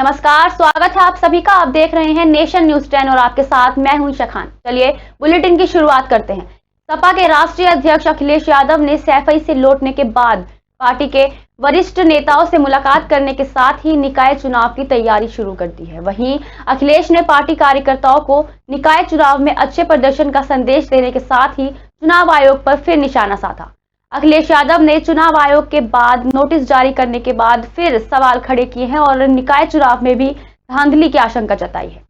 नमस्कार, स्वागत है आप सभी का। आप देख रहे हैं नेशन न्यूज 10 और आपके साथ मैं हूं ईशा खान। चलिए बुलेटिन की शुरुआत करते हैं। सपा के राष्ट्रीय अध्यक्ष अखिलेश यादव ने सैफई से लौटने के बाद पार्टी के वरिष्ठ नेताओं से मुलाकात करने के साथ ही निकाय चुनाव की तैयारी शुरू कर दी है। वहीं अखिलेश ने पार्टी कार्यकर्ताओं को निकाय चुनाव में अच्छे प्रदर्शन का संदेश देने के साथ ही चुनाव आयोग पर फिर निशाना साधा। अखिलेश यादव ने चुनाव आयोग के बाद नोटिस जारी करने के बाद फिर सवाल खड़े किए हैं और निकाय चुनाव में भी धांधली की आशंका जताई है।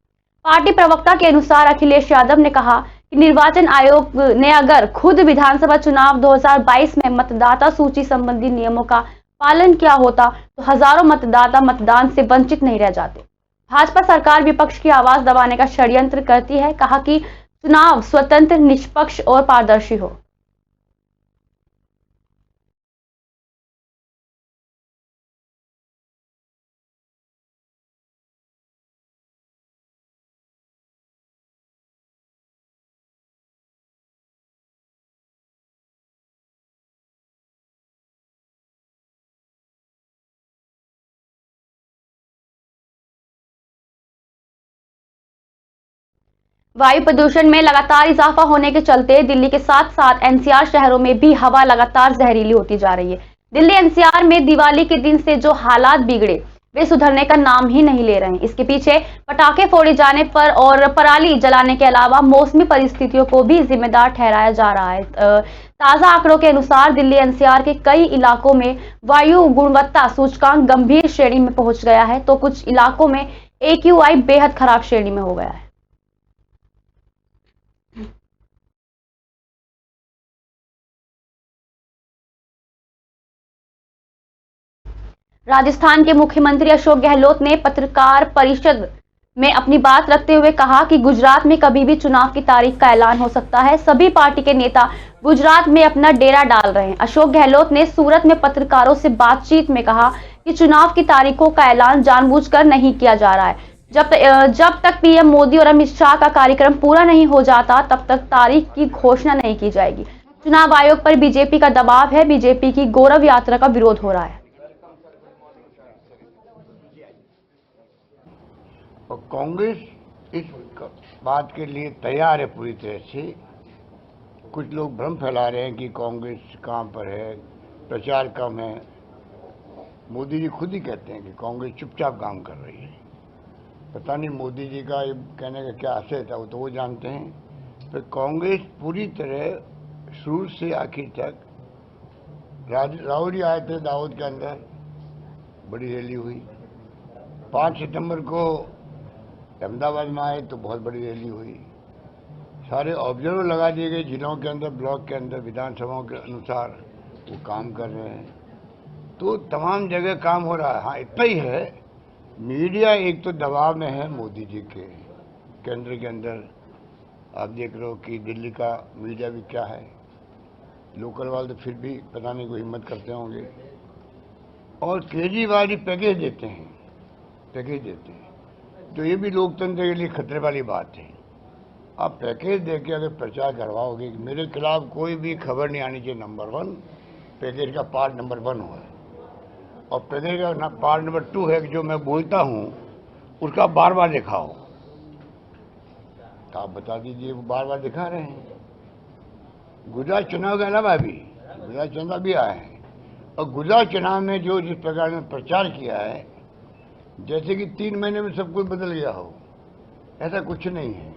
पार्टी प्रवक्ता के अनुसार अखिलेश यादव ने कहा कि निर्वाचन आयोग ने अगर खुद विधानसभा चुनाव 2022 में मतदाता सूची संबंधी नियमों का पालन किया होता तो हजारों मतदाता मतदान से वंचित नहीं रह जाते। भाजपा सरकार विपक्ष की आवाज दबाने का षड्यंत्र करती है। कहा कि चुनाव स्वतंत्र, निष्पक्ष और पारदर्शी हो। वायु प्रदूषण में लगातार इजाफा होने के चलते दिल्ली के साथ साथ एनसीआर शहरों में भी हवा लगातार जहरीली होती जा रही है। दिल्ली एनसीआर में दिवाली के दिन से जो हालात बिगड़े वे सुधरने का नाम ही नहीं ले रहे हैं। इसके पीछे पटाखे फोड़े जाने पर और पराली जलाने के अलावा मौसमी परिस्थितियों को भी जिम्मेदार ठहराया जा रहा है। ताजा आंकड़ों के अनुसार दिल्ली एनसीआर के कई इलाकों में वायु गुणवत्ता सूचकांक गंभीर श्रेणी में पहुंच गया है तो कुछ इलाकों में AQI बेहद खराब श्रेणी में हो गया है। राजस्थान के मुख्यमंत्री अशोक गहलोत ने पत्रकार परिषद में अपनी बात रखते हुए कहा कि गुजरात में कभी भी चुनाव की तारीख का ऐलान हो सकता है। सभी पार्टी के नेता गुजरात में अपना डेरा डाल रहे हैं। अशोक गहलोत ने सूरत में पत्रकारों से बातचीत में कहा कि चुनाव की तारीखों का ऐलान जानबूझकर नहीं किया जा रहा है। जब तक पीएम मोदी और अमित शाह का कार्यक्रम पूरा नहीं हो जाता तब तक तारीख की घोषणा नहीं की जाएगी। चुनाव आयोग पर बीजेपी का दबाव है। बीजेपी की गौरव यात्रा का विरोध हो रहा है। और कांग्रेस इस बात के लिए तैयार है पूरी तरह से। कुछ लोग भ्रम फैला रहे हैं कि कांग्रेस कहाँ पर है, प्रचार कम है। मोदी जी खुद ही कहते हैं कि कांग्रेस चुपचाप काम कर रही है। पता नहीं मोदी जी का ये कहने का क्या आशय था, वो तो वो जानते हैं। पर कांग्रेस पूरी तरह शुरू से आखिर तक, राहुल जी आए थे दाऊद के अंदर, बड़ी रैली हुई। 5 सितंबर को अहमदाबाद में आए तो बहुत बड़ी रैली हुई। सारे ऑब्जर्वर लगा दिए गए जिलों के अंदर, ब्लॉक के अंदर, विधानसभाओं के अनुसार वो काम कर रहे हैं। तो तमाम जगह काम हो रहा है। हाँ, इतना ही है, मीडिया एक तो दबाव में है मोदी जी के केंद्र के अंदर। आप देख रहे हो कि दिल्ली का मीडिया भी क्या है। लोकल वाले तो फिर भी पता नहीं कोई हिम्मत करते होंगे। और केजरीवाल जी पैकेज देते हैं, तो ये भी लोकतंत्र के लिए खतरे वाली बात है। आप पैकेज देके अगर प्रचार करवाओगे कि मेरे खिलाफ कोई भी खबर नहीं आनी चाहिए, नंबर 1 पैकेज का पार्ट नंबर 1 हुआ है। और पैकेज का पार्ट नंबर 2 है कि जो मैं बोलता हूँ उसका बार बार दिखाओ। तो आप बता दीजिए, वो बार बार दिखा रहे हैं। गुजरात चुनाव के अलावा भी गुजरात चुनाव भी आए हैं, और गुजरात चुनाव में जो जिस प्रकार में प्रचार किया है, जैसे कि 3 महीने में सब कुछ बदल गया हो, ऐसा कुछ नहीं है।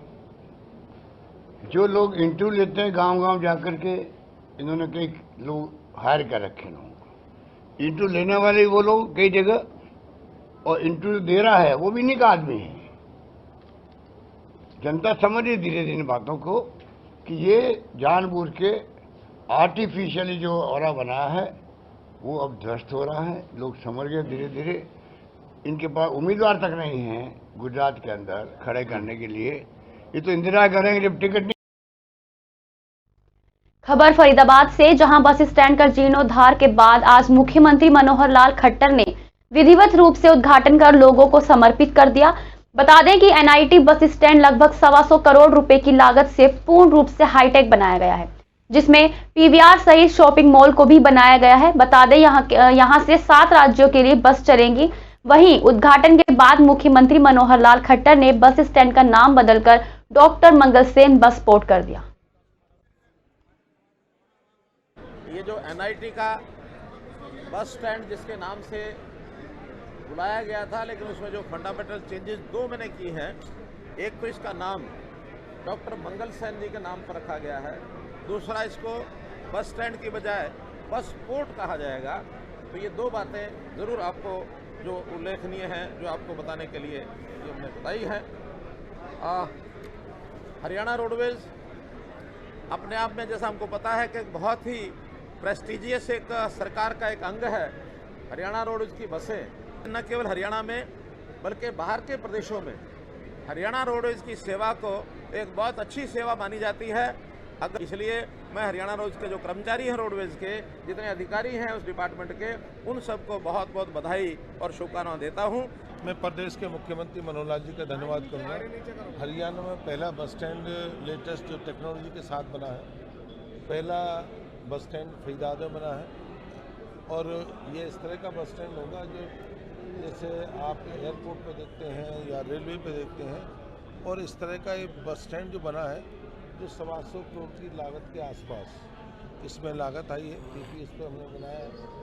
जो लोग इंटरव्यू लेते हैं गांव-गांव जाकर के, इन्होंने कई लोग हायर कर रखे लोगों को। इंटरव्यू लेने वाले वो लोग कई जगह, और इंटरव्यू दे रहा है वो भी इन्हीं का आदमी है। जनता समझ रही धीरे धीरे बातों को कि ये जानबूझ के आर्टिफिशियली जो ऑरा बनाया है वो अब ध्वस्त हो रहा है। लोग समझ गए धीरे धीरे। इनके पास उम्मीदवार तक नहीं है गुजरात के अंदर खड़े करने के लिए। ये तो इंतजार करेंगे जब टिकट नहीं। खबर फरीदाबाद से, जहां बस स्टैंड का जीर्णोद्धार के बाद आज मुख्यमंत्री मनोहर लाल खट्टर ने विधिवत रूप से उद्घाटन कर लोगों को समर्पित कर दिया। बता दें कि NIT बस स्टैंड लगभग 125 करोड़ रुपए की लागत से पूर्ण रूप से हाईटेक बनाया गया है, जिसमें PVR सहित शॉपिंग मॉल को भी बनाया गया है। बता दें यहां से 7 राज्यों के लिए बस चलेंगी। वहीं उद्घाटन के बाद मुख्यमंत्री मनोहर लाल खट्टर ने बस स्टैंड का नाम बदलकर डॉक्टर मंगल सेन बस पोर्ट कर दिया। ये जो एनआईटी का बस स्टैंड जिसके नाम से बुलाया गया था, लेकिन उसमें जो फंडामेंटल चेंजेस दो मैंने की हैं, एक तो इसका नाम डॉक्टर मंगल सेन जी के नाम पर रखा गया है, दूसरा इसको बस स्टैंड की बजाय बस पोर्ट कहा जाएगा। तो ये दो बातें ज़रूर आपको जो उल्लेखनीय हैं, जो आपको बताने के लिए ये हमने बताई है। हरियाणा रोडवेज अपने आप में, जैसा हमको पता है, कि बहुत ही प्रेस्टिजियस एक सरकार का एक अंग है। हरियाणा रोडवेज की बसें न केवल हरियाणा में बल्कि बाहर के प्रदेशों में हरियाणा रोडवेज की सेवा को एक बहुत अच्छी सेवा मानी जाती है। इसलिए मैं हरियाणा रोडवेज के जो कर्मचारी हैं, रोडवेज के जितने अधिकारी हैं उस डिपार्टमेंट के, उन सबको बहुत बहुत बधाई और शुभकामनाएं देता हूं। मैं प्रदेश के मुख्यमंत्री मनोहर लाल जी का धन्यवाद करूंगा। हरियाणा में पहला बस स्टैंड लेटेस्ट जो टेक्नोलॉजी के साथ बना है, पहला बस स्टैंड फरीदाबाद में बना है, और ये इस तरह का बस स्टैंड होगा जो जैसे आप एयरपोर्ट पे देखते हैं या रेलवे पे देखते हैं, और इस तरह का ये बस स्टैंड जो बना है जो 125 करोड़ की लागत के आसपास इसमें लागत आई है, क्योंकि इस पर हमने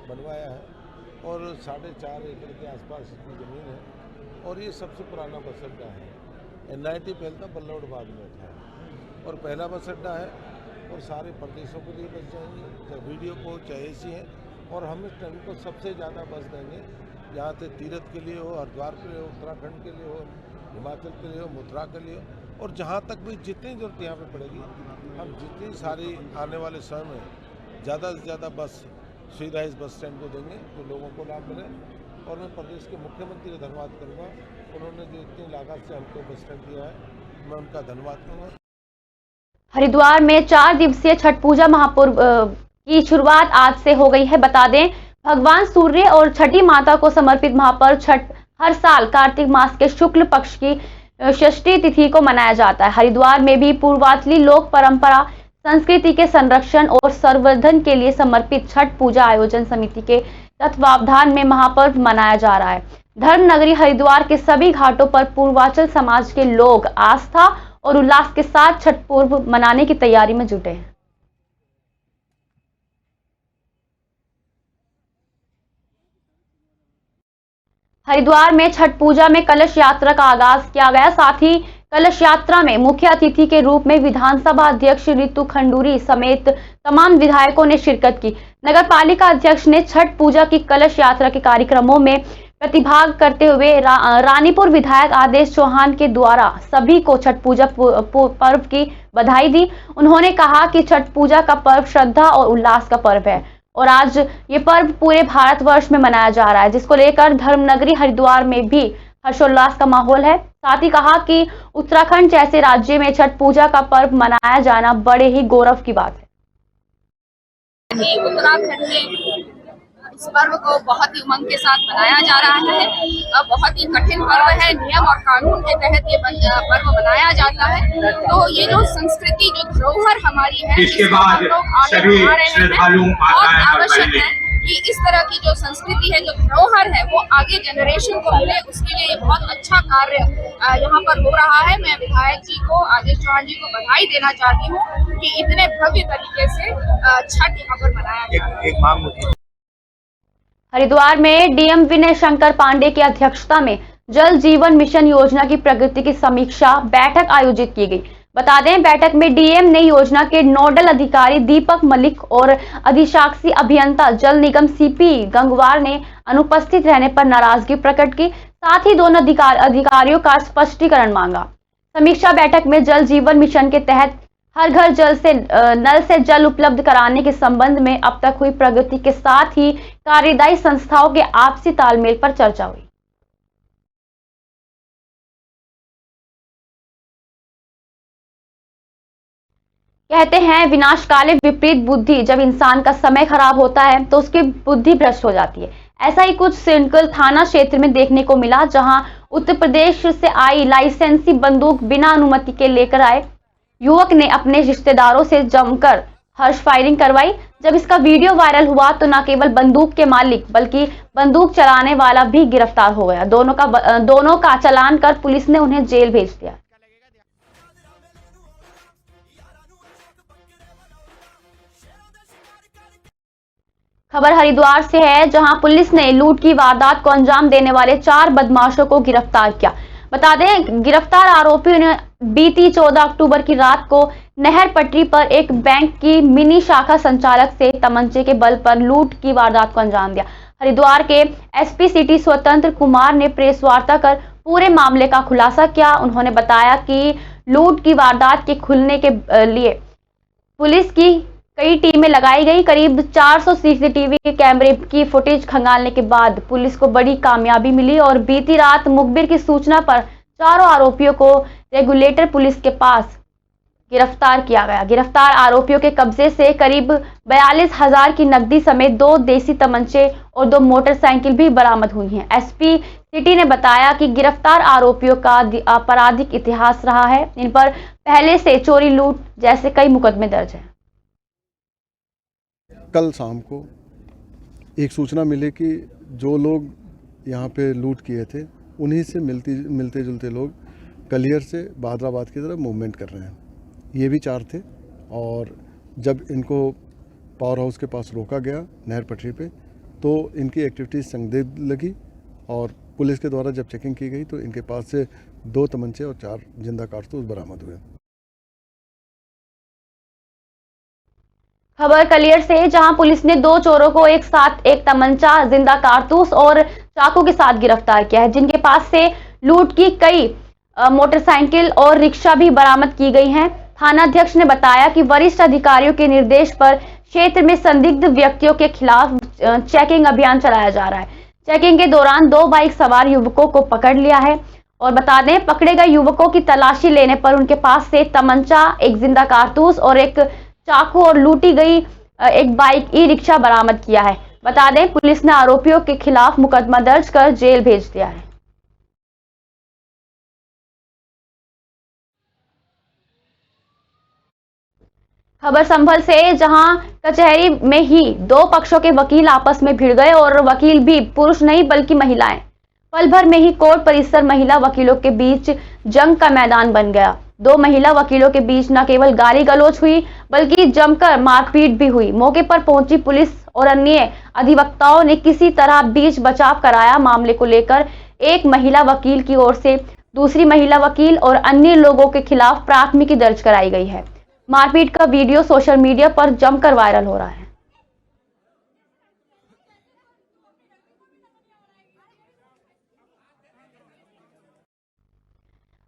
बनवाया है, और 4.5 एकड़ के आसपास इसकी ज़मीन है, और ये सबसे पुराना बस अड्डा है। एनआईटी पहले था बल्लौड़बाग में था, और पहला बस अड्डा है, और सारे प्रदेशों के लिए बस जाएंगे, चाहे वीडियो को चाहे एसी है, और हम इस टाइम को सबसे ज़्यादा बस देंगे, जहाँ से तीर्थ के लिए हो, हरिद्वार के लिए हो, उत्तराखंड के लिए हो, हिमाचल के लिए हो, मथुरा के लिए हो, और जहाँ तक भी जितनी जरूरत यहाँ पे पड़ेगी, हम जितनी सारी आने वाले समय में ज़्यादा से ज़्यादा बस सुविधा इस बस स्टैंड को देंगे तो लोगों को लाभ मिले। और मैं प्रदेश के मुख्यमंत्री का धन्यवाद करूँगा, उन्होंने जो इतनी लागत से हमको बस स्टैंड दिया है, मैं उनका धन्यवाद करूँगा। हरिद्वार में 4 दिवसीय छठ पूजा महापर्व की शुरुआत आज से हो गई है। बता दें, भगवान सूर्य और छठी माता को समर्पित महापर्व छठ हर साल कार्तिक मास के शुक्ल पक्ष की षष्ठी तिथि को मनाया जाता है। हरिद्वार में भी पूर्वांचली लोक परंपरा संस्कृति के संरक्षण और संवर्धन के लिए समर्पित छठ पूजा आयोजन समिति के तत्वावधान में महापर्व मनाया जा रहा है। धर्म नगरी हरिद्वार के सभी घाटों पर पूर्वांचल समाज के लोग आस्था और उल्लास के साथ छठ पर्व मनाने की तैयारी में जुटे हैं। हरिद्वार में छठ पूजा में कलश यात्रा का आगाज किया गया। साथ ही कलश यात्रा में मुख्य अतिथि के रूप में विधानसभा अध्यक्ष ऋतु खंडूरी समेत तमाम विधायकों ने शिरकत की। नगर पालिका अध्यक्ष ने छठ पूजा की कलश यात्रा के कार्यक्रमों में प्रतिभाग करते हुए रानीपुर विधायक आदेश चौहान के द्वारा सभी को छठ पूजा पर्व की बधाई दी। उन्होंने कहा कि छठ पूजा का पर्व श्रद्धा और उल्लास का पर्व है और आज ये पर्व पूरे भारतवर्ष में मनाया जा रहा है, जिसको लेकर धर्मनगरी हरिद्वार में भी हर्षोल्लास का माहौल है। साथ ही कहा कि उत्तराखंड जैसे राज्य में छठ पूजा का पर्व मनाया जाना बड़े ही गौरव की बात है। उत्तराखंड में इस पर्व को बहुत ही उमंग के साथ मनाया जा रहा है। बहुत ही कठिन पर्व है, नियम और कानून के तहत ये पर्व मनाया जाता है। तो ये जो संस्कृति, जो धरोहर हमारी है, इसके बाद सभी श्रद्धालु बहुत आवश्यक है कि इस तरह की जो संस्कृति है, जो धरोहर है, वो आगे जनरेशन को मिले। उसके लिए बहुत अच्छा कार्य यहाँ पर हो रहा है। मैं विधायक जी को, आदेश चौहान जी को बधाई देना चाहती हूँ कि इतने भव्य तरीके से छठ यहाँ पर मनाया जा रहा है। हरिद्वार में डीएम विनय शंकर पांडे की अध्यक्षता में जल जीवन मिशन योजना की प्रगति की समीक्षा बैठक आयोजित की गई। बता दें, बैठक में डीएम ने योजना के नोडल अधिकारी दीपक मलिक और अधिशासी अभियंता जल निगम सीपी गंगवार ने अनुपस्थित रहने पर नाराजगी प्रकट की। साथ ही दोनों अधिकारियों का स्पष्टीकरण मांगा। समीक्षा बैठक में जल जीवन मिशन के तहत हर घर नल से जल उपलब्ध कराने के संबंध में अब तक हुई प्रगति के साथ ही कार्यदायी संस्थाओं के आपसी तालमेल पर चर्चा हुई। कहते हैं विनाशकाले विपरीत बुद्धि, जब इंसान का समय खराब होता है तो उसकी बुद्धि भ्रष्ट हो जाती है। ऐसा ही कुछ सिंकल थाना क्षेत्र में देखने को मिला, जहां उत्तर प्रदेश से आई लाइसेंसी बंदूक बिना अनुमति के लेकर आए युवक ने अपने रिश्तेदारों से जमकर हर्ष फायरिंग करवाई। जब इसका वीडियो वायरल हुआ तो न केवल बंदूक के मालिक बल्कि बंदूक चलाने वाला भी गिरफ्तार हो गया। दोनों का चालान कर पुलिस ने उन्हें जेल भेज दिया। खबर हरिद्वार से है, जहां पुलिस ने लूट की वारदात को अंजाम देने वाले 4 बदमाशों को गिरफ्तार किया। बता दें, गिरफ्तार आरोपियों ने बीती 14 अक्टूबर की रात को नहर पटरी पर एक बैंक की मिनी शाखा संचालक से तमंचे के बल पर लूट की वारदात को अंजाम दिया। हरिद्वार के एसपी सिटी स्वतंत्र कुमार ने प्रेस वार्ता कर पूरे मामले का खुलासा किया। उन्होंने बताया कि लूट की वारदात के खुलने के लिए पुलिस की कई टीमें लगाई गई। करीब 400 सीसीटीवी के कैमरे की फुटेज खंगालने के बाद पुलिस को बड़ी कामयाबी मिली और बीती रात मुखबिर की सूचना पर चारों आरोपियों को रेगुलेटर पुलिस के पास गिरफ्तार किया गया। गिरफ्तार आरोपियों के कब्जे से करीब 42,000 की नकदी समेत 2 देसी तमंचे और 2 मोटरसाइकिल भी बरामद हुई हैं। एसपी सिटी ने बताया कि गिरफ्तार आरोपियों का आपराधिक इतिहास रहा है। इन पर पहले से चोरी, लूट जैसे कई मुकदमे दर्ज हैं। कल शाम को एक सूचना मिली कि जो लोग यहाँ पे लूट किए थे उन्हीं से मिलते जुलते लोग कलियर से बहादुराबाद की तरफ मूवमेंट कर रहे हैं। ये भी 4 थे और जब इनको पावर हाउस के पास रोका गया नहर पटरी पे तो इनकी एक्टिविटीज संदिग्ध लगी और पुलिस के द्वारा जब चेकिंग की गई तो इनके पास से 2 तमंचे और 4 जिंदा कारतूस बरामद हुए। खबर कलियर से, जहां पुलिस ने 2 चोरों को एक साथ एक तमंचा, जिंदा कारतूस और चाकू के साथ गिरफ्तार किया है, जिनके पास से लूट की कई मोटरसाइकिल और रिक्शा भी बरामद की गई हैं। थानाध्यक्ष ने बताया कि वरिष्ठ अधिकारियों के निर्देश पर क्षेत्र में संदिग्ध व्यक्तियों के खिलाफ चेकिंग अभियान चलाया जा रहा है। चेकिंग के दौरान 2 बाइक सवार युवकों को पकड़ लिया है और बता दें, पकड़े गए युवकों की तलाशी लेने पर उनके पास से तमंचा, एक जिंदा कारतूस और एक चाकू और लूटी गई एक बाइक ई रिक्शा बरामद किया है। बता दें, पुलिस ने आरोपियों के खिलाफ मुकदमा दर्ज कर जेल भेज दिया है। खबर संभल से, जहां कचहरी में ही 2 पक्षों के वकील आपस में भिड़ गए और वकील भी पुरुष नहीं बल्कि महिलाएं। पल भर में ही कोर्ट परिसर महिला वकीलों के बीच जंग का मैदान बन गया। 2 महिला वकीलों के बीच न केवल गाली गलौज हुई बल्कि जमकर मारपीट भी हुई। मौके पर पहुंची पुलिस और अन्य अधिवक्ताओं ने किसी तरह बीच बचाव कराया। मामले को लेकर एक महिला वकील की ओर से दूसरी महिला वकील और अन्य लोगों के खिलाफ प्राथमिकी दर्ज कराई गई है। मारपीट का वीडियो सोशल मीडिया पर जमकर वायरल हो रहा है।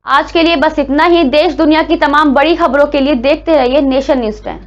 आज के लिए बस इतना ही। देश दुनिया की तमाम बड़ी खबरों के लिए देखते रहिए नेशन न्यूज़ 10।